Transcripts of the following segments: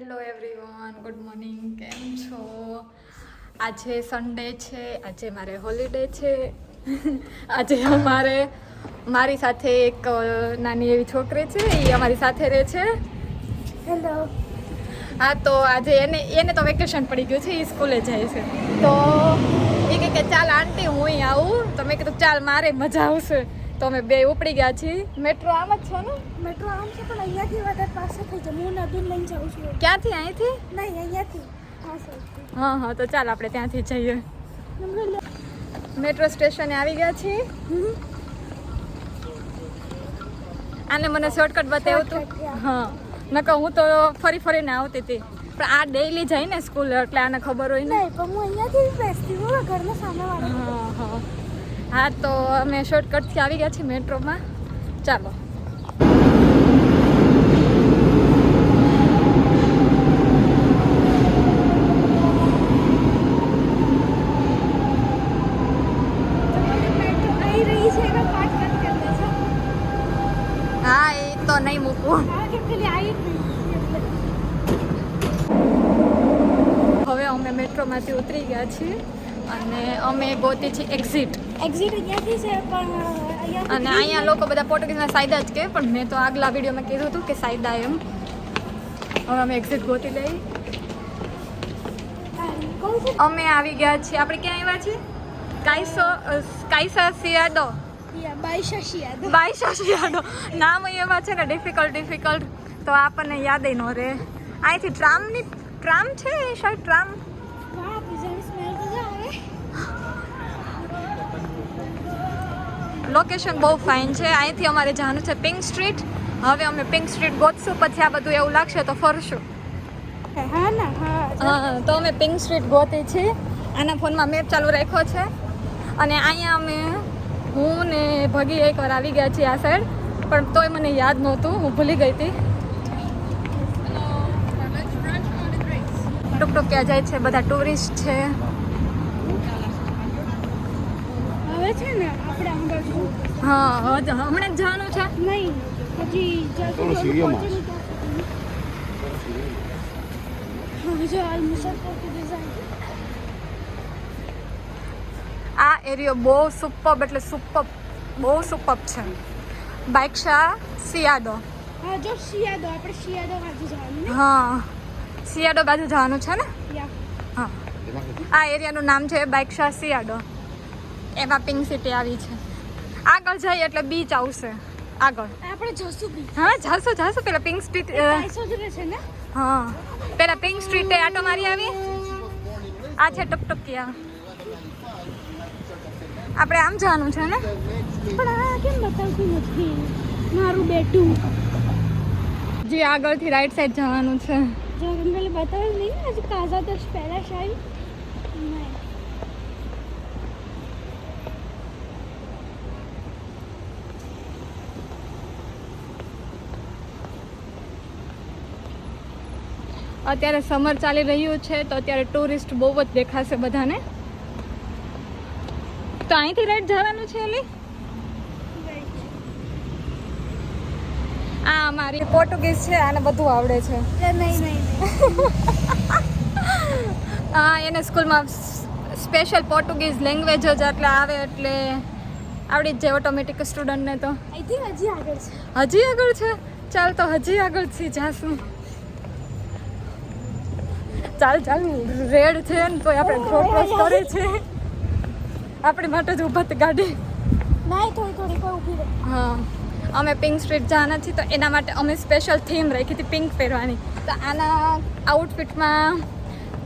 Hello everyone, good morning. કેમ છો? આજે સન્ડે છે, આજે મારે હોલિડે છે. આજે મારી સાથે એક નાની એવી છોકરી છે, એ અમારી સાથે રહે છે. હેલો. હા, તો આજે એને તો વેકેશન પડી ગયું છે, એ સ્કૂલે જાય છે. તો એ કહે કે ચાલ આંટી હું અહીં આવું. તો મેં કીધું ચાલ મારે મજા આવશે. તો અમે બે ઉપડી ગયા છીએ. મેટ્રો આમ જ છે ને? મેટ્રો આમ છે પણ અહીંયાથી વધારે પાસે થઈ જાય. હું નદીને લઈને જાઉં છું. ક્યાંથી? અહીંથી? નહીં, અહીંયાથી. હા, તો ચાલ આપણે ત્યાંથી જઈએ. મેટ્રો સ્ટેશને આવી ગયા છીએ. આને મને શોર્ટકટ બતાવ્યું હતું. હા, નકર હું તો ફરીને આવતી હતી. પણ આ ડેઈલી જાય ને સ્કૂલ, એટલે આને ખબર હોય ને. નહીં, પણ હું અહીંયાથી બેસતી હું ઘરના સામેવાળા. હા, તો અમે શોર્ટકટથી આવી ગયા છીએ મેટ્રોમાં. ચાલો. હા, એ તો નહીં મૂકવું. હવે અમે મેટ્રોમાંથી ઉતરી ગયા છીએ અને અમે ગોતી છીએ એક્ઝિટ અહીંયાથી છે પણ અને અહીંયા લોકો બધા પોર્ટુગીઝમાં સાયદા જ કહે, પણ મેં તો આગલા વિડીયોમાં કીધું હતું કે સાયદા એમ. હવે અમે એક્ઝિટ ગોતી લઈ. અમે આવી ગયા છીએ. આપણે ક્યાં આવ્યા છીએ? કાઈસા સિયાડો. બાઈસા સિયાડો. નામ એવા છે ને ડિફિકલ્ટ, તો આપણને યાદ ન રહે. અહીંથી ટ્રામ છે, શાયદ ટ્રામ. લોકેશન બહુ ફાઇન છે. અહીંથી અમારે જવાનું છે પિંક સ્ટ્રીટ. હવે અમે પિંક સ્ટ્રીટ ગોતશું, પછી આ બધું એવું લાગશે તો ફરશું. હા, તો અમે પિંક સ્ટ્રીટ ગોતી છીએ. આના ફોનમાં મેપ ચાલુ રાખ્યો છે અને અહીંયા હું ને ભગી એકવાર આવી ગયા છીએ આ સાઈડ, પણ તોય મને યાદ નહોતું, હું ભૂલી ગઈ હતી. ટુકટુક ક્યાં જાય છે, બધા ટુરિસ્ટ છે. હવે છે ને આપણે હા, હમણાં જ જવાનું છે. નહીં, હજી આ એરિયો બહુ સુપર્બ, એટલે બહુ સુપર્બ છે. બાઇકશા સિયાડો. હા, જો શિયાડો, આપણે શિયાડો બાજુ જવાનું. હા, સિયાડો બાજુ જવાનું છે ને. હા, આ એરિયાનું નામ છે બાઇકશા સિયાડો. એમાં પિંક સિટી આવી છે. આગળ જઈએ એટલે બીચ આવશે. આગળ આપણે જશું બી. હા, જાશું પેલા પિંક સ્ટ્રીટ. છે ને. હા, પેલા પિંક સ્ટ્રીટે આટો મારી આવી. આ છે ટુકટુકિયા. આપણે આમ જવાનું છે ને. પણ આ કેમ બતાવતું નથી મારું બેટું? જે આગળથી રાઈટ સાઈડ જવાનું છે. જો મને બતાવ્યું નહીં ને, હજી કાઝા તો પહેલા શાયદ નહીં. અત્યારે સમર ચાલી રહ્યું છે, તો અત્યારે ટુરિસ્ટ બહુ જ દેખાશે બધાને. તો અહીંથી રાઈટ જવાનું છે. એલી આ અમારી પોર્ટુગીઝ છે, આને બધું આવડે છે. નહીં. હા, એને સ્કૂલમાં સ્પેશિયલ પોર્ટુગીઝ લેંગ્વેજ જ એટલે આવે, એટલે આવડી જ જાય ઓટોમેટિક સ્ટુડન્ટને. તો અહીંથી હજી આગળ છે. હજી આગળ છે. ચાલ, તો હજી આગળથી જાશું. ચાલ રેડ છે ને તો આપણે ક્રોસ કરે છે. આપણી માટે જ ઊભા હતી ગાડી. નહીં, થોડી કોઈ ઊભી રહે. હા, અમે પિંક સ્ટ્રીટ જવાના છીએ, તો એના માટે અમે સ્પેશિયલ થીમ રાખી હતી પિંક પહેરવાની. તો આના આઉટફિટમાં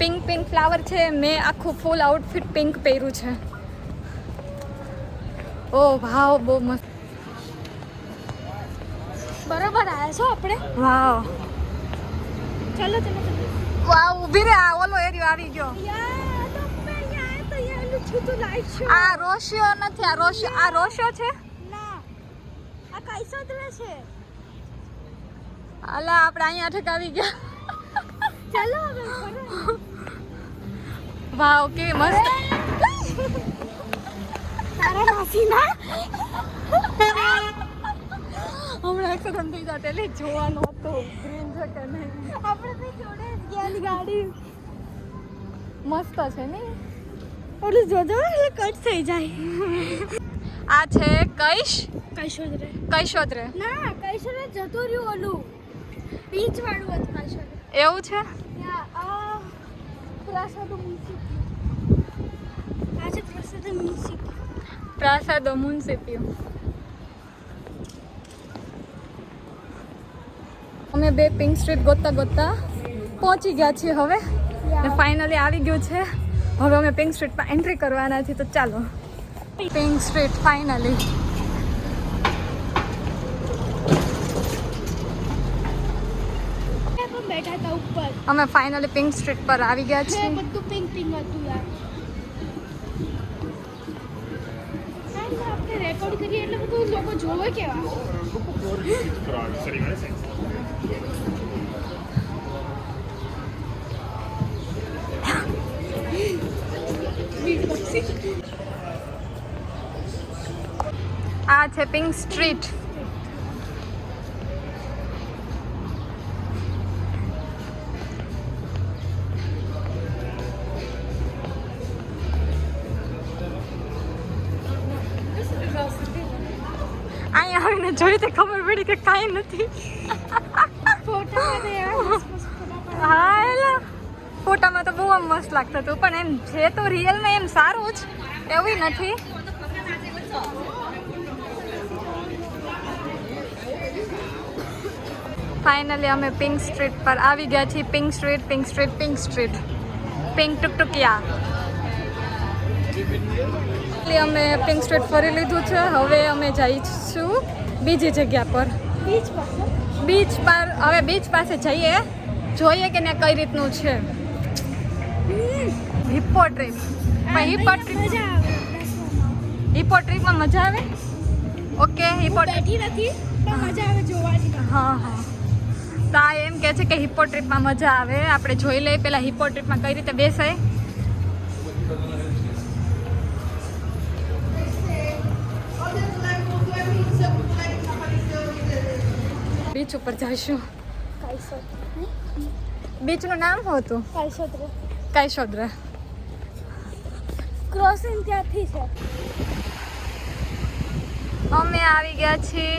પિંક ફ્લાવર છે. મેં આખું ફૂલ આઉટફિટ પિંક પહેર્યું છે. ઓ વાવ, બહુ મસ્ત. બરાબર આવ્યા છો આપણે. વાવ, ચાલો. વાવ, ઊભી રે. આ ઓલો એરિયો આવી ગયો. આ રોશિયો નથી, આ રોશિયો છે. ના, આ કાઈસોદરા છે. અલા, આપણે અહીંયા ઠેક આવી ગયા. ચાલો. વાવ, કેવી મસ્ત. તારા માસી ના હમણાં એક્સિડન્ટ થઈ જાય એટલે જોવાનું હતું ગ્રીન છે કે નહીં. આપણે બી જોડે મસ્ત છે ને. ઓલું જોજો એટલે કટ થઈ જાય. આ છે કૈશોદરે કૈશોદરે. ના કૈશોદરે જતો રહ્યું ઓલું બીચ વાળું હતું કૈશોદરે. એવું છે. પ્રાસાદો મ્યુનિસિપલ. આ છે પ્રાસાદો મ્યુનિસિપલ. પ્રાસાદો મ્યુનિસિપલ. અમે બે પિંક સ્ટ્રીટ ગોતતા પહોંચી ગયા છીએ હવે. ને ફાઇનલી આવી ગયું છે. હવે અમે પિંક સ્ટ્રીટમાં એન્ટ્રી કરવાના છીએ. તો ચાલો પિંક સ્ટ્રીટ ફાઇનલી. બેઠા હતા ઉપર. અમે ફાઇનલી પિંક સ્ટ્રીટ પર આવી ગયા છીએ. બધું પિંક પિંક હતું યાર. આપણે રેકોર્ડ કરીએ એટલે બધું લોકો જોવે કેવા. આ છે પિંક સ્ટ્રીટ. અહીંયા આવીને જોઈ તો ખબર પડી કે કાંઈ નથી. હા એલા ફોટામાં તો બહુ આમ મસ્ત લાગતું હતું, પણ એમ છે તો રિયલમાં એમ સારું જ એવું નથી. ફાઇનલી અમે પિંક સ્ટ્રીટ પર આવી ગયા છીએ. Pink street pink street pink street pink ટુકટુકિયા. અમે પિંક સ્ટ્રીટ ફરી લીધું છે. હવે અમે જઈશું બીજી જગ્યા પર, બીચ પર. હવે બીચ પાસે જઈએ, જોઈએ કે ને કઈ રીતનું છે. Hippo trip. હિપ્પો ટ્રીપમાં મજા આવે. ઓકે હિપ્પો બેઠી નથી પણ મજા આવે જોવાની. હા હા. તો આ એમ કહે છે કે હિપ્પો ટ્રીપમાં મજા આવે. આપણે જોઈ લઈએ પહેલાં હિપ્પો ટ્રીપમાં કઈ રીતે બેસાય. બીચ ઉપર જઈશું. બીચનું નામ શું હતું? કૈશોદરે. ક્રોસિંગ ત્યાંથી છે. અમે આવી ગયા છીએ.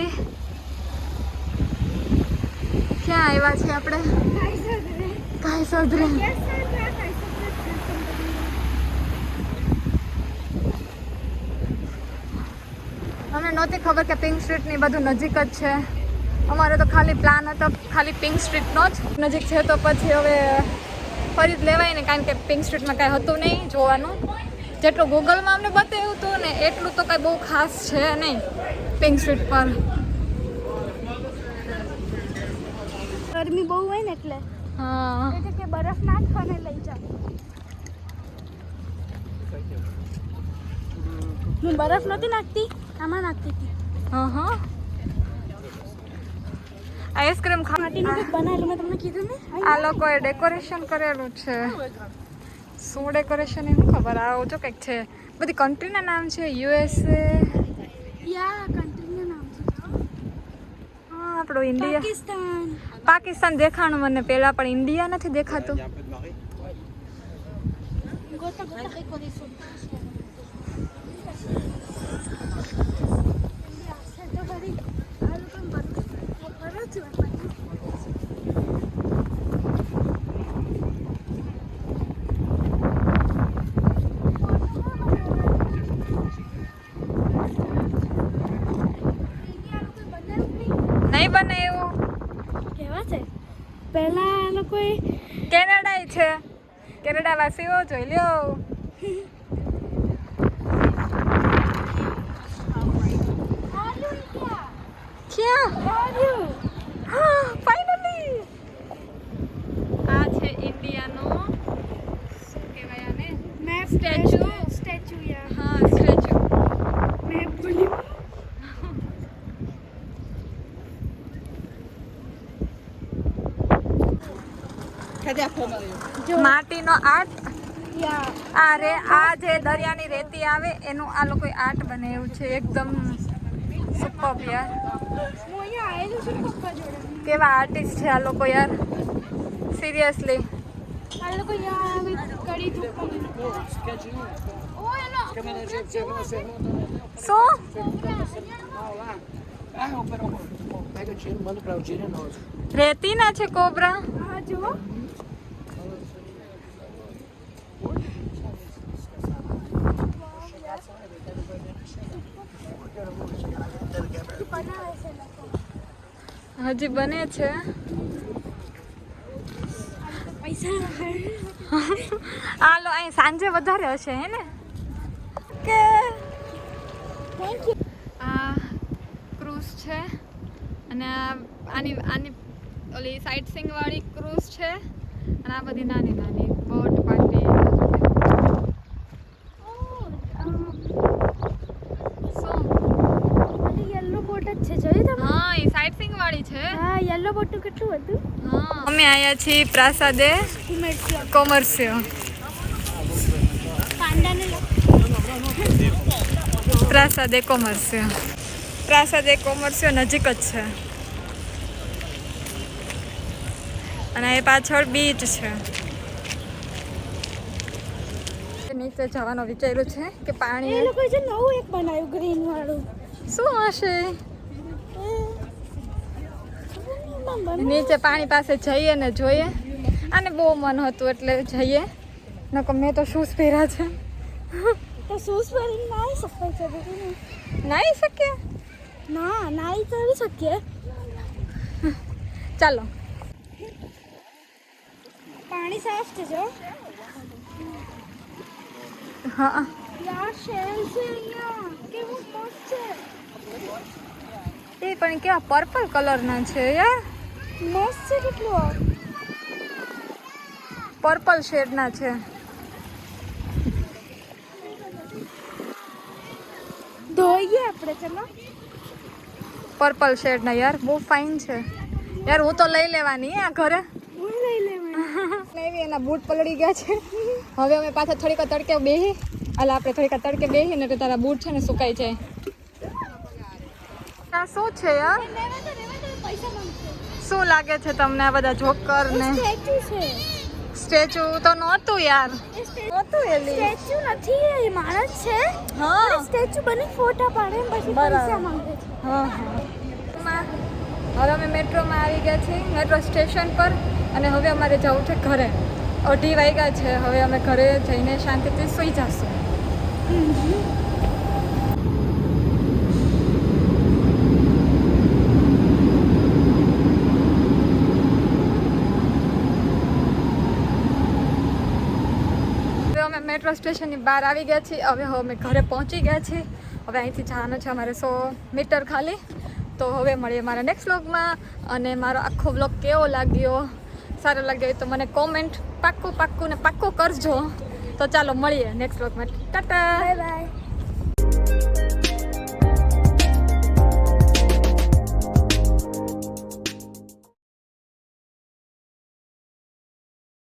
ક્યાં આવ્યા છીએ આપણે? કૈશોદરે. અમને નહોતી ખબર કે પિંક સ્ટ્રીટની બધું નજીક જ છે. અમારો તો ખાલી પ્લાન હતો ખાલી પિંક સ્ટ્રીટનો જ. નજીક છે તો પછી હવે ફરી જ લેવાય ને, કારણ કે પિંક સ્ટ્રીટમાં કાંઈ હતું નહીં જોવાનું. જેટલું ગૂગલમાં અમને બતાવ્યું હતું ને એટલું તો કાંઈ બહુ ખાસ છે નહીં પિંક સ્ટ્રીટ પર. ગરમી બહુ હોય ને એટલે હા એટલે કે બરફ નાખવાને લઈ જાઓ. હું બરફ નહોતી નાખતી, આમાં નાખતી હતી. હા હા. આઈસ્ક્રીમ માટીનું કંઈક બનાવેલું મેં તમને કીધું ને. આ લોકોએ ડેકોરેશન કરેલું છે. શું ડેકોરેશન એમ ખબર. આવું જો કંઈક છે. બધી કન્ટ્રીના નામ છે. USA. યા કન્ટ્રીનું નામ છે. હા આપણું ઇન્ડિયા. પાકિસ્તાન. પાકિસ્તાન દેખાણું મને પહેલાં, પણ ઇન્ડિયા નથી દેખાતું. ગોતા ગોતા. નહીં બને એવું. કેવા છે પહેલા આ લોકોએ કેનેડા છે. કેનેડા વાસીઓ જોઈ લ્યો. ક્યાં? હા ફાઇનલી. આ છે ઇન્ડિયાનો શું કહેવાય આને? મેપ સ્ટેચ્યુ યા. હા સ્ટેચ્યુ. મેપ ભૂલી. માટીનો આર્ટ. યા આ રે આ જે દરિયાની રેતી આવે એનું આ લોકોએ આર્ટ બનાવ્યું છે. એકદમ સુપર યાર. હું અહીંયા આવેલું છું પપ્પા જોડે. કેવા આર્ટિસ્ટ છે આ લોકો યાર. સિરિયસલી આ લોકો અહીંયા આવી કડી ધૂપમાં ઓ એનો શું pega dinheiro, manda pra Aldir, é nosso. રેતી ના છે કોબરા? હા જુઓ બનાવે છે લોકો હજી બને છે. પૈસા હાલો અહીં સાંજે વધારે હશે હે ને કે થેન્ક યુ આ ક્રૂઝ છે અને આની આની ઓલી સાઇટ સીંગ વાળી ક્રૂઝ છે અને આ બધી નાની નાની બોટ પાર્ટી. શું? યલો બોટ જ છે જોયું તમે હા એ સાઇટ સીંગ વાળી છે. હા યલો બોટ કેટલું હતું હા અમે આવ્યા છીએ પ્રાસાદે કોમર્સિયો. પાંડાને પ્રાસાદે કોમર્સિયો. પ્રાસાદે કોમર્સિયો નજીક જ છે અને એ પાછળ બીચ છે. નીચે જવાનો વિચાર્યું છે કે એ પાણી લોકો જે નવું એક બનાવ્યું ગ્રીન વાળું શું હશે. નીચે પાણી પાસે જઈએ ને જોઈએ. આને બહુ મન હતું એટલે જઈએ. નકર મેં તો શૂઝ પહેર્યા છે. તો શૂઝ પહેરીને નાઈ શકાય છે બધું નાઈ શકીએ? ના નાઈ કરી શકીએ ચાલો. પાણી સાફ છે જો હા યાર શેલ છે અહીંયા કેવું મસ્ત છે એ પણ કેવા પર્પલ કલરના છે યાર. મસ્ત છે કેટલું પર્પલ શેડના છે. ધોઈએ આપણે ચલો પર્પલ શેડના યાર બહુ ફાઇન છે યાર. હું તો લઈ લેવાની આ ઘરે. હું લઈ લેવાની લેવી એના બૂટ પલળી ગયા છે. હવે અમે પાછા થોડીક તડકે બેહી અલા આપણે થોડીક તડકે બેહી ને તો તારા બૂટ છે ને સુકાઈ જાય. આ શું છે યાર? પૈસા માંગશે શું લાગે છે તમને આ બધા જોકર ને સ્ટેચ્યુ છે સ્ટેચ્યુ? તો નહોતું યાર. નહોતું એલી. સ્ટેચ્યુ નથી એ માણસ છે હા સ્ટેચ્યુ બની ફોટા પાડે ને પછી બરાબર. પૈસા માંગે છે હા હા. હવે અમે મેટ્રોમાં આવી ગયા છીએ મેટ્રો સ્ટેશન પર અને હવે અમારે જવું છે ઘરે. 2:30 વાગ્યા છે. હવે અમે ઘરે જઈને શાંતિથી સૂઈ જશું. હવે અમે મેટ્રો સ્ટેશનની બહાર આવી ગયા છીએ. હવે અમે ઘરે પહોંચી ગયા છીએ. હવે અહીંથી જવાનું છે અમારે 100 મીટર ખાલી. તો હવે મળીએ મારા નેક્સ્ટ વ્લોગમાં. અને મારો આખો વ્લોગ કેવો લાગ્યો, સારો લાગ્યો હોય તો મને કોમેન્ટ પાક્કું ને પાક્કું કરજો. તો ચાલો મળીએ નેક્સ્ટ વ્લોગમાં. Tata bye bye